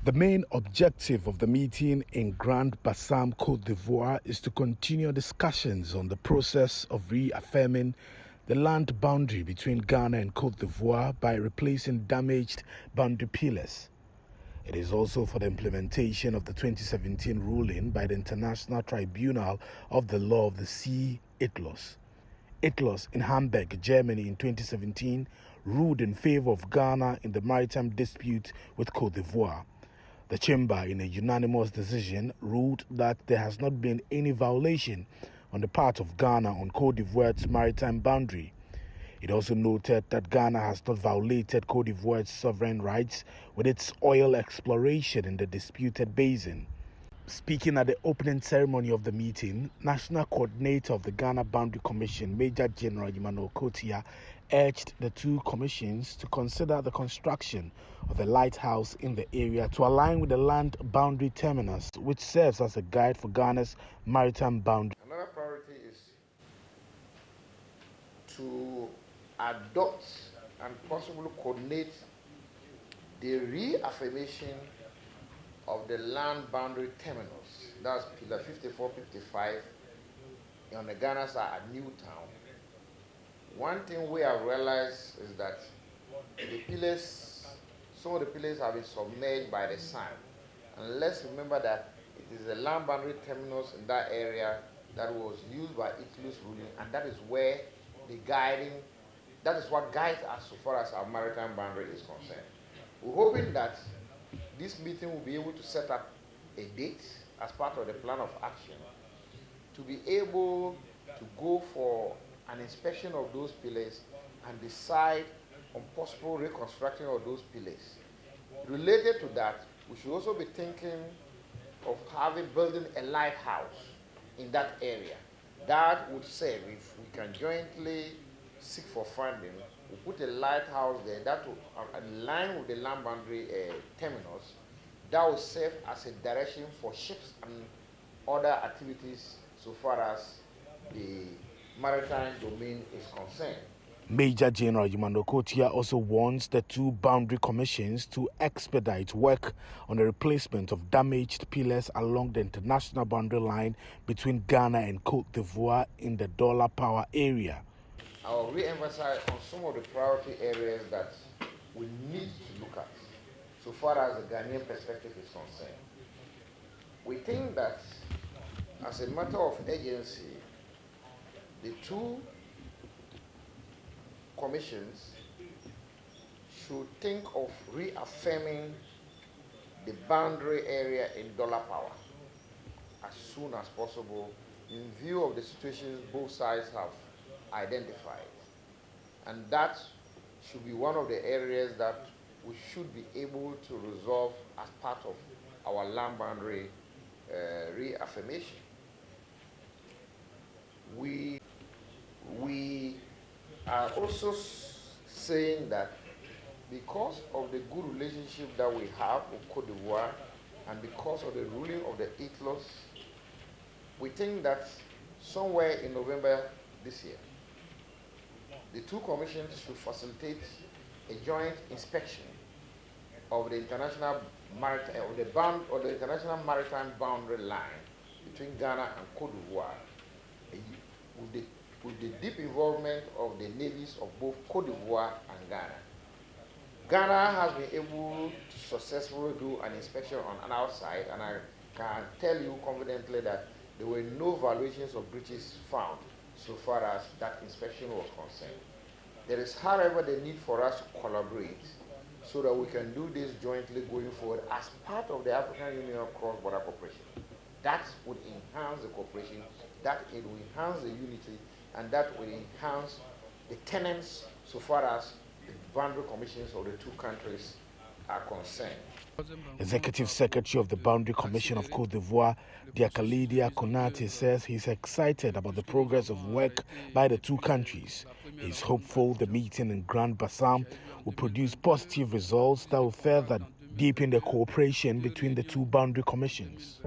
The main objective of the meeting in Grand Bassam, Côte d'Ivoire, is to continue discussions on the process of reaffirming the land boundary between Ghana and Côte d'Ivoire by replacing damaged boundary pillars. It is also for the implementation of the 2017 ruling by the International Tribunal of the Law of the Sea, ITLOS. ITLOS in Hamburg, Germany in 2017 ruled in favor of Ghana in the maritime dispute with Côte d'Ivoire. The chamber, in a unanimous decision, ruled that there has not been any violation on the part of Ghana on Côte d'Ivoire's maritime boundary. It also noted that Ghana has not violated Côte d'Ivoire's sovereign rights with its oil exploration in the disputed basin. Speaking at the opening ceremony of the meeting, National Coordinator of the Ghana Boundary Commission, Major General Emmanuel Kotia, urged the two commissions to consider the construction of a lighthouse in the area to align with the land boundary terminus, which serves as a guide for Ghana's maritime boundary. Another priority is to adopt and possibly coordinate the reaffirmation of the land boundary terminus. That's pillar 54, 55 on the Ghana side at Newtown. One thing we have realized is that the pillars, some of the pillars have been submerged by the sand. And let's remember that it is a land boundary terminus in that area that was used by ITLOS ruling, and that is where that is what guides us so far as our maritime boundary is concerned. We're hoping that this meeting will be able to set up a date as part of the plan of action to be able to go for an inspection of those pillars and decide on possible reconstruction of those pillars. Related to that, we should also be thinking of building a lighthouse in that area. That would serve, if we can jointly seek for funding, we'll put a lighthouse there that will align with the land boundary terminus. That will serve as a direction for ships and other activities so far as the maritime domain is concerned. Major General Emmanuel Kotia also warns the two boundary commissions to expedite work on the replacement of damaged pillars along the international boundary line between Ghana and Côte d'Ivoire in the Dollar Power area. I will re-emphasize on some of the priority areas that we need to look at so far as the Ghanaian perspective is concerned. We think that as a matter of urgency, the two commissions should think of reaffirming the boundary area in Dollar Power as soon as possible in view of the situations both sides have identified. And that should be one of the areas that we should be able to resolve as part of our land boundary reaffirmation. We are also saying that because of the good relationship that we have with Côte d'Ivoire and because of the ruling of the ITLOS, we think that somewhere in November this year, the two commissions should facilitate a joint inspection of the international maritime boundary line between Ghana and Côte d'Ivoire, with the deep involvement of the navies of both Côte d'Ivoire and Ghana. Ghana has been able to successfully do an inspection on our side, and I can tell you confidently that there were no violations or breaches found so far as that inspection was concerned. There is, however, the need for us to collaborate so that we can do this jointly going forward as part of the African Union cross-border cooperation. That would enhance the cooperation, that it will enhance the unity, and that will enhance the tenets so far as the boundary commissions of the two countries are concerned. Executive Secretary of the Boundary Commission of Côte d'Ivoire, Diakalidia Konate, says he's excited about the progress of work by the two countries. He's hopeful the meeting in Grand Bassam will produce positive results that will further deepen the cooperation between the two boundary commissions.